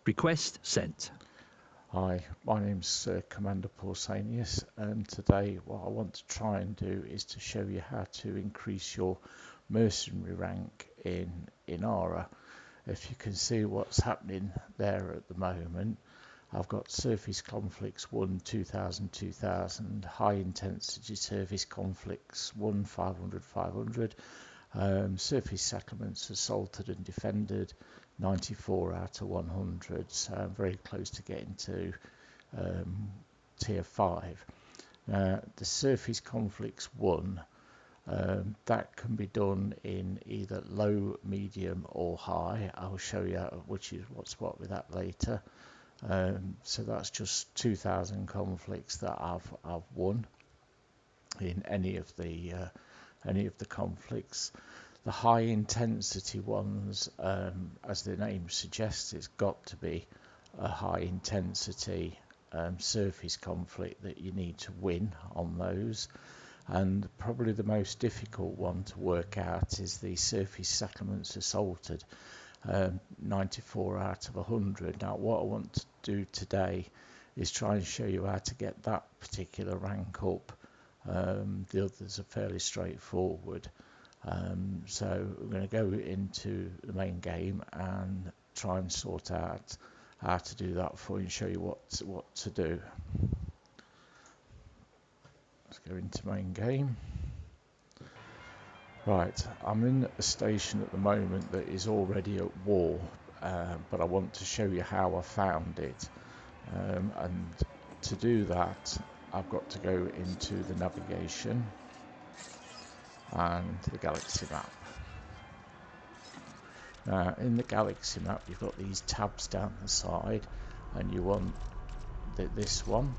Request sent. Hi, my name's Commander Pausanias, and today what I want to try and do is to show you how to increase your mercenary rank in Inara. If you can see what's happening there at the moment, I've got Surface Conflicts 1 2000 2000, High Intensity Surface Conflicts 1 500 500, Surface Settlements Assaulted and Defended 94 out of 100, so I'm very close to getting to tier 5. The Surface Conflicts 1, that can be done in either low, medium or high. I'll show you which is what's what with that later. So that's just 2000 conflicts that I've won in any of the conflicts. The high intensity ones, as the name suggests, it's got to be a high intensity surface conflict that you need to win on those. And probably the most difficult one to work out is the Surface Settlements Assaulted, 94 out of 100. Now what I want to do today is try and show you how to get that particular rank up. The others are fairly straightforward. So we're going to go into the main game and try and sort out how to do that for you and show you what to do. Let's go into main game. Right, I'm in a station at the moment that is already at war, but I want to show you how I found it. And to do that, I've got to go into the navigation and the galaxy map. Now in the galaxy map you've got these tabs down the side, and you want this one,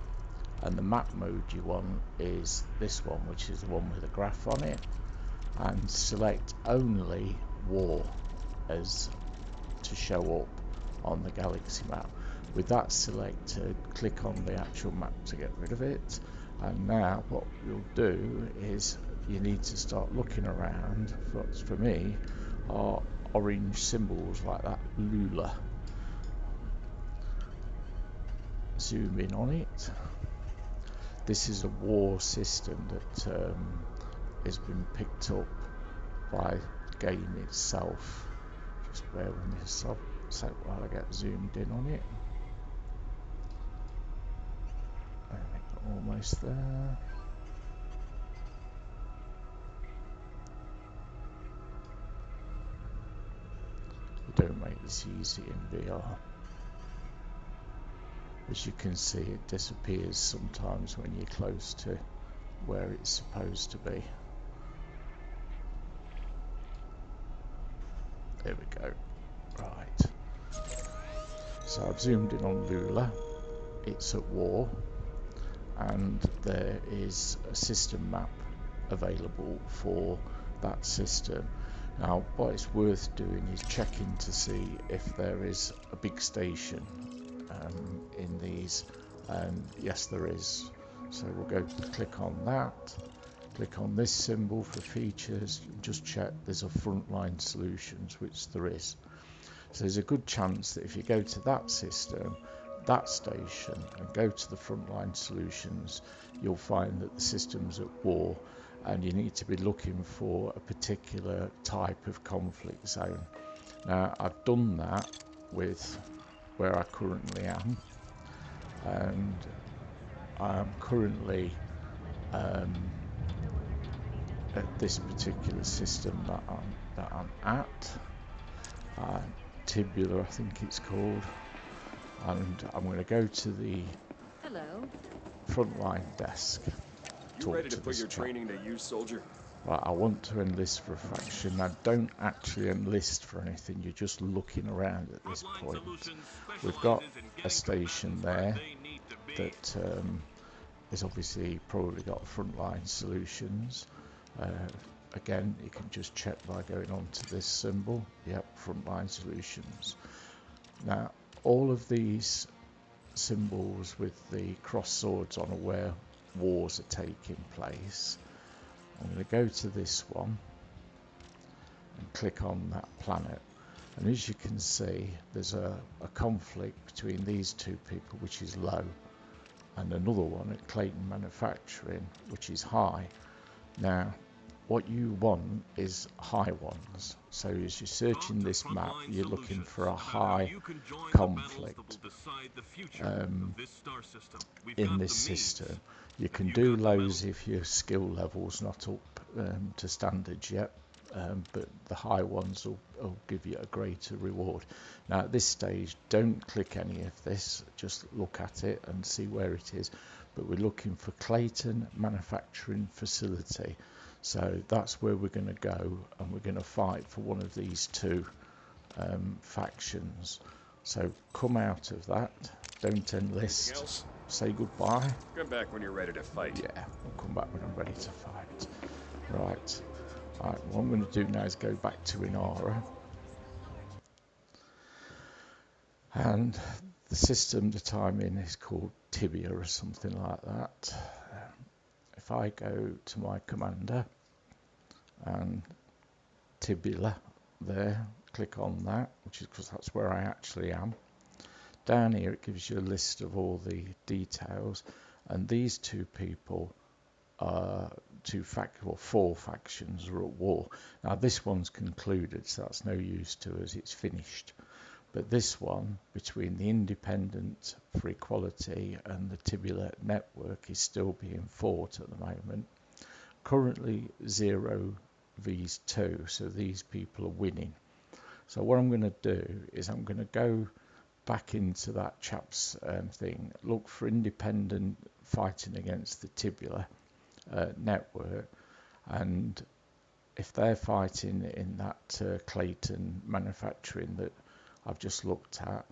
and the map mode you want is this one, which is the one with a graph on it, and select only war as to show up on the galaxy map. With that selected, click on the actual map to get rid of it, and now what you'll do is you need to start looking around. For me are orange symbols like that Lula. Zoom in on it. This is a war system that has been picked up by the game itself. Just bear with me a sec while I get zoomed in on it. Almost there. Don't make this easy in VR. As you can see, it disappears sometimes when you're close to where it's supposed to be. There we go. Right. So I've zoomed in on Lula. It's at war, and there is a system map available for that system. Now what it's worth doing is checking to see if there is a big station in these, and yes there is. So we'll go click on that, click on this symbol for features, just check there's a frontline solutions, which there is. So there's a good chance that if you go to that system, that station, and go to the frontline solutions, you'll find that the system's at war, and you need to be looking for a particular type of conflict zone. Now I've done that with where I currently am, and I'm currently at this particular system that I'm at, Tibula I think it's called, and I'm going to go to the frontline desk. You ready to put your training to use, soldier? Right, I want to enlist for a faction. Now don't actually enlist for anything, you're just looking around at this point. We've got a station there that is obviously probably got frontline solutions. Again, you can just check by going on to this symbol. Yep, frontline solutions. Now all of these symbols with the cross swords on where wars are taking place, I'm going to go to this one and click on that planet. And as you can see, there's a conflict between these two people, which is low, and another one at Clayton Manufacturing, which is high. Now, what you want is high ones. So as you're searching this map, you're looking for a high conflict in this system. You can do lows if your skill level's not up to standards yet, but the high ones will give you a greater reward. Now at this stage, don't click any of this, just look at it and see where it is. But we're looking for Clayton Manufacturing Facility. So that's where we're going to go, and we're going to fight for one of these two factions. So come out of that, don't enlist, say goodbye. Come back when you're ready to fight. Yeah, I'll come back when I'm ready to fight. Right, what I'm going to do now is go back to Inara. And the system that I'm in is called Tibia or something like that. If I go to my commander and Tibia there, click on that, which is because that's where I actually am. Down here it gives you a list of all the details, and these two people are four factions are at war. Now this one's concluded, so that's no use to us, it's finished. But this one, between the Independent for Equality and the Tibia Network, is still being fought at the moment. Currently 0 vs 2, so these people are winning. So what I'm going to do is I'm going to go back into that chap's thing, look for Independent fighting against the Tibia Network, and if they're fighting in that Clayton Manufacturing that I've just looked at,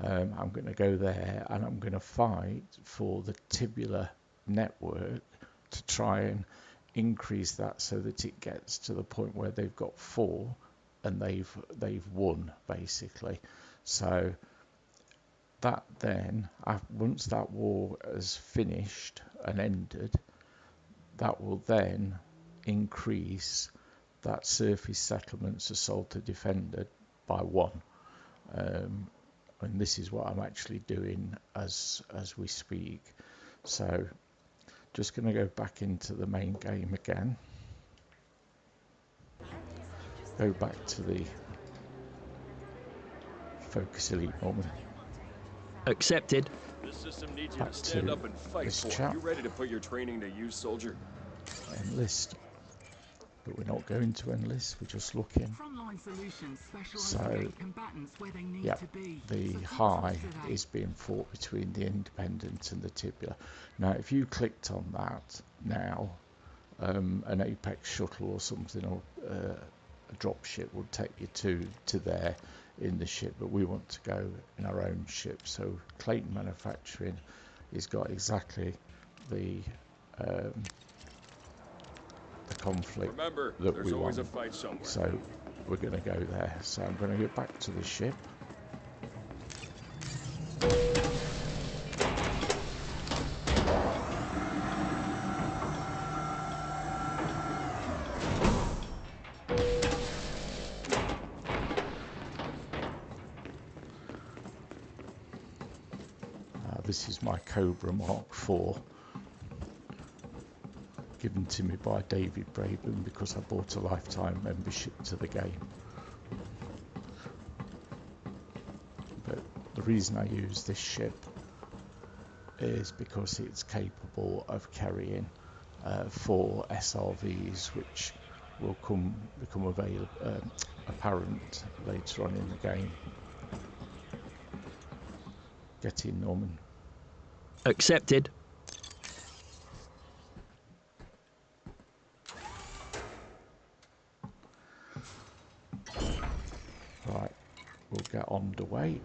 I'm going to go there and I'm going to fight for the Tibia Network to try and increase that so that it gets to the point where they've got 4 and they've won basically. So that then, once that war has finished and ended, that will then increase that surface settlements assaulted defended by 1. And this is what I'm actually doing as we speak. So just going to go back into the main game again, go back to the Focus Elite moment. Accepted. This system needs you to stand up and fight for it. You ready to put your training to use, soldier? Enlist. But we're not going to enlist, we're just looking. So, yeah, the high is being fought between the Independent and the Tibia. Now, if you clicked on that now, an Apex shuttle or something, or a drop ship would take you to there in the ship, but we want to go in our own ship. So Clayton Manufacturing has got exactly the conflict that we want. So we're going to go there. So I'm going to go back to the ship. This is my Cobra Mark IV, given to me by David Braben because I bought a lifetime membership to the game. But the reason I use this ship is because it's capable of carrying 4 SRVs, which will become apparent later on in the game. Get in, Norman. Accepted. Right, we'll get underway.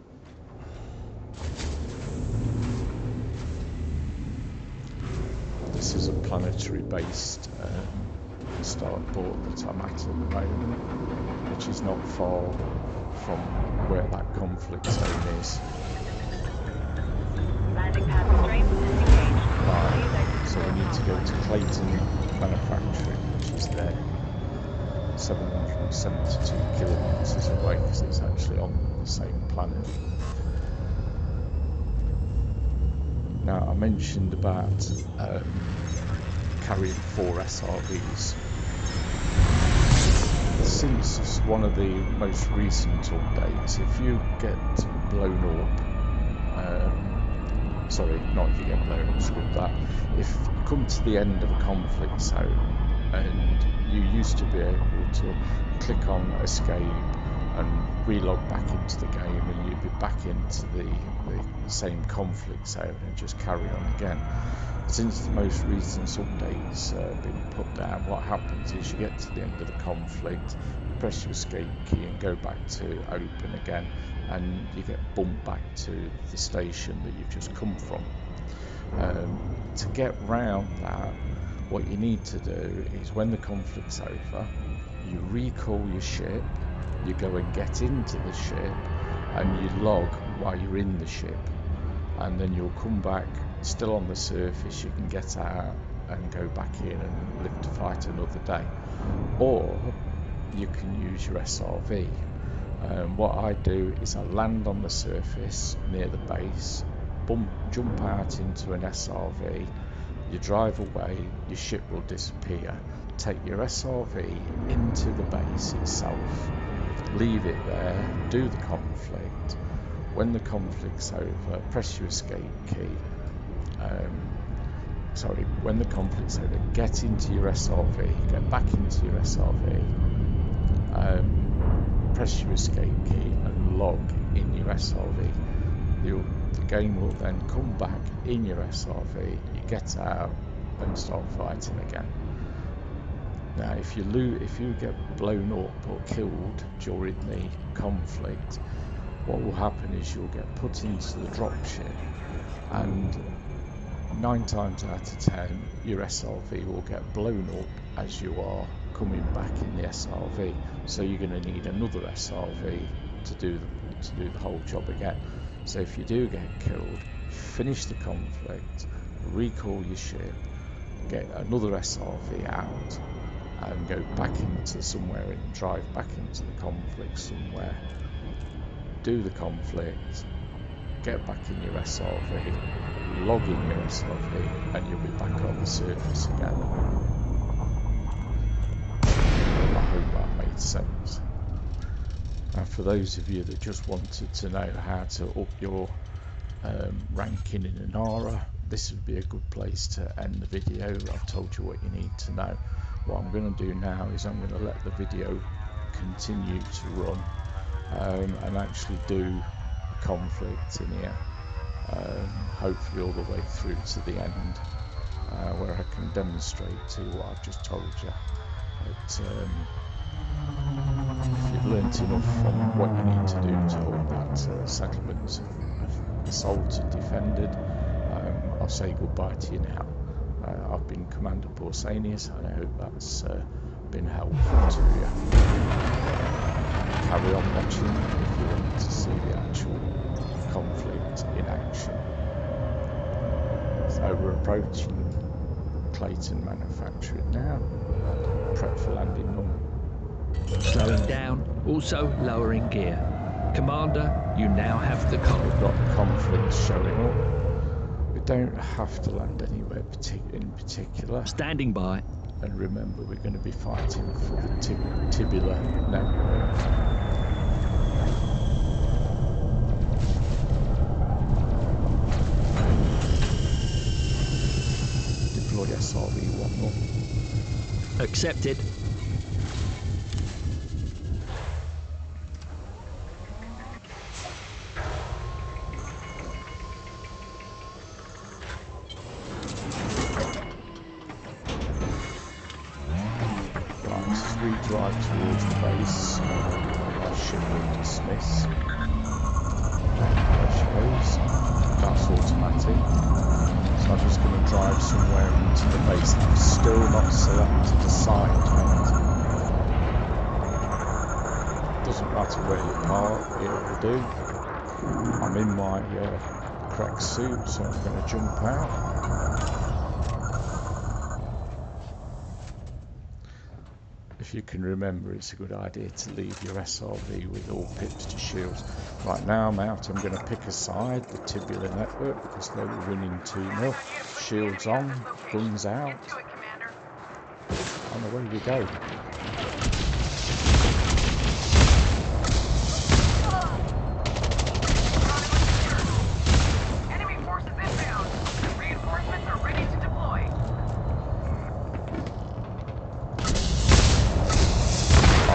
This is a planetary based starport that I'm at the moment, which is not far from where that conflict zone is. Right, so we need to go to Clayton Manufacturing, which is there. 772 kilometres away, because it's actually on the same planet. Now, I mentioned about carrying 4 SRVs. Since one of the most recent updates, if you get blown up, sorry, not if you get blown up, screw that. If you come to the end of a conflict zone, and you used to be able to click on escape and relog back into the game, and you'd be back into the same conflict zone and just carry on again. Since the most recent updates been put down, what happens is you get to the end of the conflict, press your escape key and go back to open again, and you get bumped back to the station that you've just come from. To get round that, what you need to do is, when the conflict's over, you recall your ship, you go and get into the ship, and you log while you're in the ship, and then you'll come back still on the surface. You can get out and go back in and live to fight another day, or you can use your SRV. What I do is I land on the surface near the base, jump out into an SRV, you drive away, your ship will disappear, take your SRV into the base itself, leave it there, do the conflict. When the conflict's over, press your escape key. When the conflict's over, get into your SRV, get back into your SRV, press your escape key and log in your SRV. The game will then come back in your SRV, you get out and start fighting again. Now, if you get blown up or killed during the conflict, what will happen is you'll get put into the dropship, and 9 times out of 10 your SRV will get blown up as you are coming back in the SRV. So you're going to need another SRV to do the whole job again. So if you do get killed, finish the conflict, recall your ship, get another SRV out, and go back into somewhere and drive back into the conflict somewhere, do the conflict, get back in your SRV, log in your SRV, and you'll be back on the surface again. I hope that made sense. And for those of you that just wanted to know how to up your ranking in Inara, this would be a good place to end the video. I've told you what you need to know. What I'm going to do now is I'm going to let the video continue to run and actually do a conflict in here, hopefully all the way through to the end, where I can demonstrate to you what I've just told you. But if you've learnt enough from what you need to do to hope that settlements have assaulted, defended, I'll say goodbye to you now. I've been Commander Pausanias, and I hope that's been helpful to you. Carry on watching if you want to see the actual conflict in action. So we're approaching Clayton Manufacturing now. Prep for landing number. Slowing down, also lowering gear. Commander, you now have the call. We've got the conflict showing up. We don't have to land anywhere in particular. Standing by. And remember, we're going to be fighting for the Tibular network. Deploy SRV-1 up. Accepted. We drive towards the base, our ship will dismiss. There she goes. That's automatic. So I'm just going to drive somewhere into the base. I've still not selected a side yet. Doesn't matter where you park, it will do. I'm in my correct suit, so I'm going to jump out. if you can remember, it's a good idea to leave your SRV with all pips to shields. Right, now I'm out. I'm going to pick a side, the Tubular Network, because they were winning 2-0. Shields on, guns out, and away we go.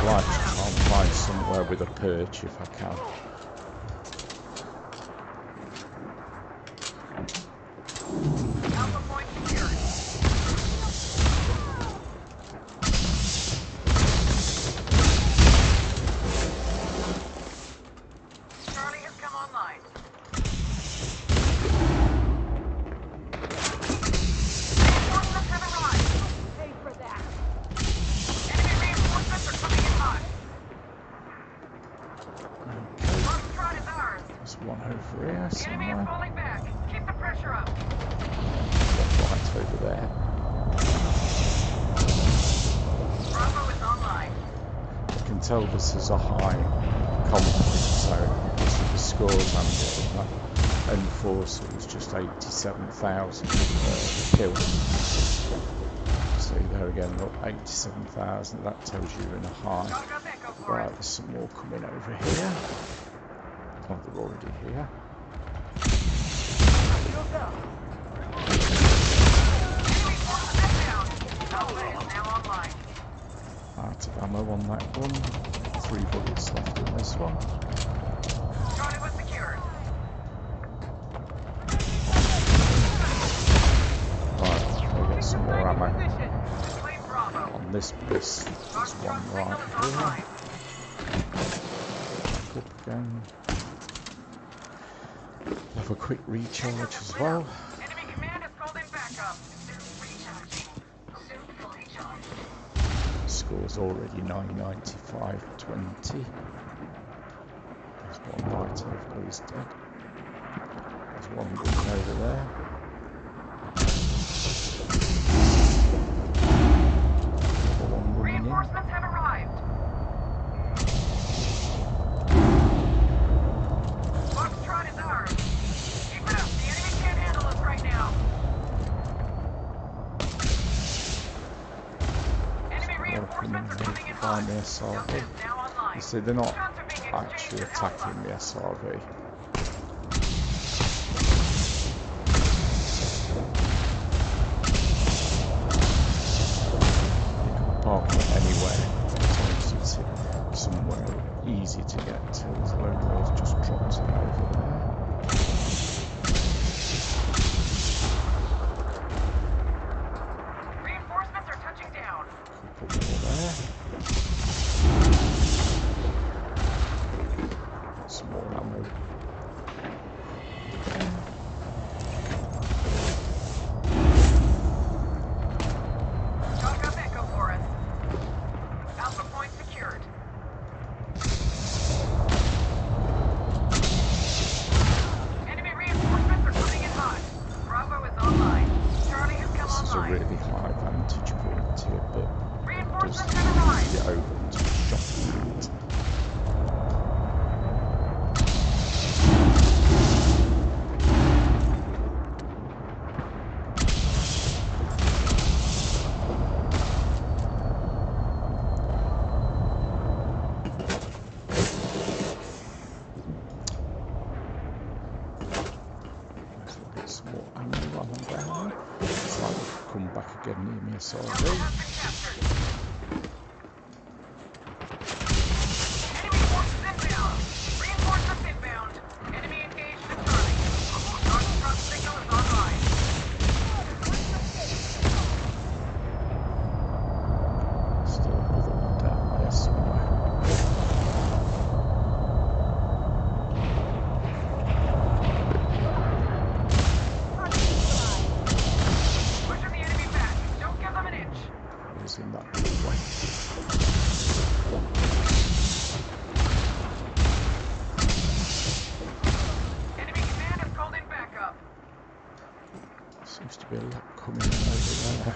I'll find somewhere with a perch if I can. One over here somewhere. Keep the pressure up. Right over there. Bravo is online. You can tell this is a high conflict zone because of the scores I'm getting. That Enforcer was just 87,000 kills. See there again, look, 87,000. That tells you you're in a high. Right, there's some more coming over here. Oh, they're already here. Out of ammo on that one. 3 bullets left in this one. Right, we'll get some more ammo. On this piece, there's one right here. Up again. Have a quick recharge as well. Enemy command has called in backup. Recharging. Soon fully charged. Score's already 995-20. There's one right over there, he's dead. There's one gun over there. Another one running in. Reinforcements have arrived. Foxtrot is ours. Keep it up. The enemy can't handle us right now. Enemy reinforcements are coming in hot. The SRV. Now online. You see, they're not actually attacking the SRV. You can park it anywhere, as long as it's somewhere easy to get to. There's loads just dropped in over there. Reinforcements are touching down. Couple more there. Some more ammo. Talk up echo for us. Alpha point secured. Enemy reinforcements are coming in hot. Bravo is online. Charlie has come This is a online. really high vantage point here, but it does Reinforcements have arrived. get over to shocking it. Let's look at some more ammo while I'm down there. It's like we've come back again near me, Alpha SRV. has been captured. Enemy forces inbound. Reinforcements inbound. Enemy engaged with Charlie. Foxtrot signal is online. Still another one down there somewhere. Pushing the enemy back. Don't give them an inch. He's in that doorway. Enemy command has called in backup. Seems to be a lot coming in over there.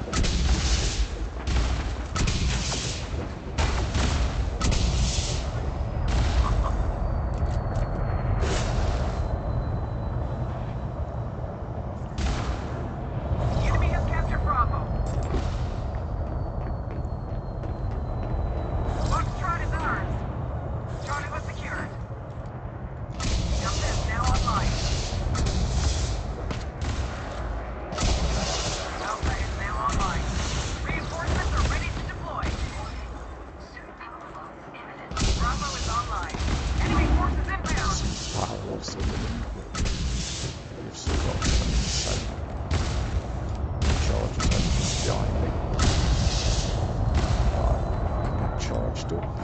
You've still got 20% charge just behind me. Right, get charged up.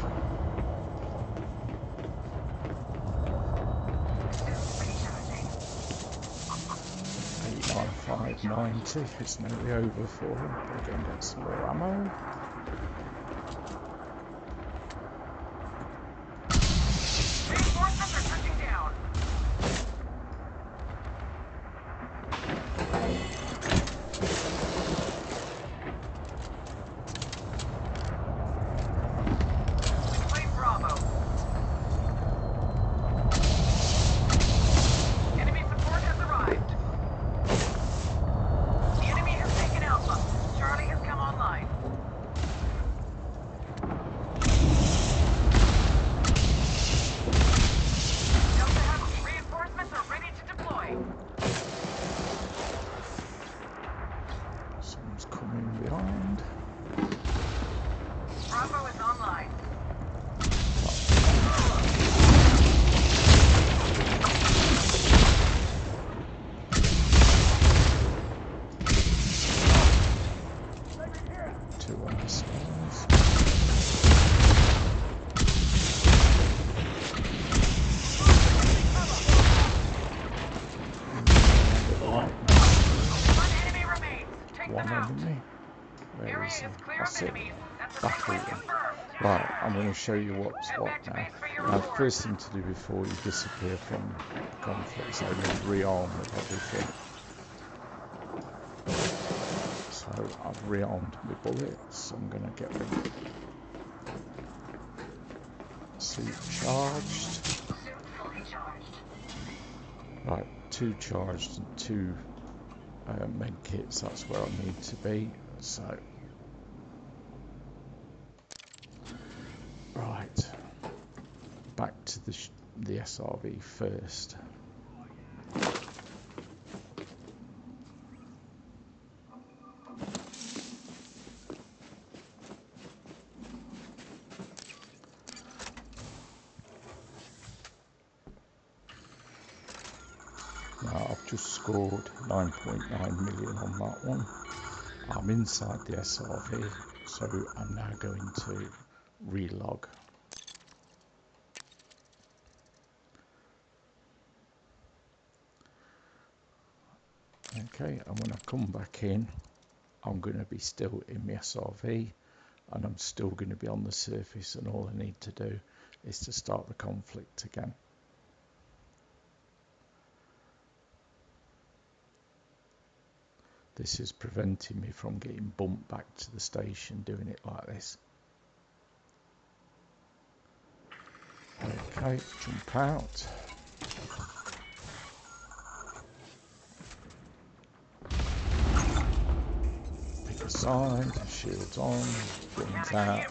590, it's nearly over for him. We're going to get some more ammo. Reinforcements are touching down. Claim Bravo. Enemy support has arrived. The enemy has taken Alpha. Charlie has come online. Delta has reinforcements are ready to deploy. Someone's coming behind. Bravo is online. Two on the stairs. One enemy remains. Take One them out. enemy. Where Area is is he? clear That's of it. enemies. That's a Battle victory them. confirmed. Right, I'm going to show you what's Head what back to now. base for your Now, reward. first thing to do before you disappear from conflict zone is rearm with everything. So I've rearmed my bullets. I'm going to get them suit charged. Right, 2 charged and 2 med kits. That's where I need to be. So, right, back to the SRV first. Now I've just scored 9.9 million on that one. I'm inside the SRV, so I'm now going to relog. Okay, and when I come back in, I'm going to be still in my SRV, and I'm still going to be on the surface, and all I need to do is to start the conflict again. This is preventing me from getting bumped back to the station doing it like this. Okay, jump out. Pick a side, shields on, guns out,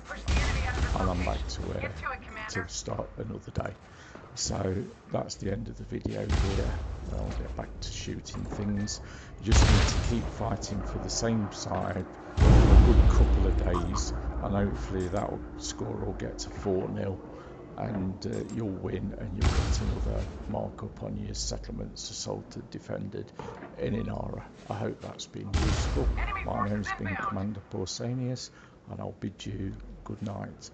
and I'm back to where to start another day. So that's the end of the video here. I'll get back to shooting things. You just need to keep fighting for the same side for a good couple of days, and hopefully that score will get to 4-0, and you'll win, and you'll get another markup on your settlements assaulted, defended in Inara. I hope that's been useful. My name's been Commander Pausanias, and I'll bid you good night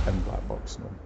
and black box none.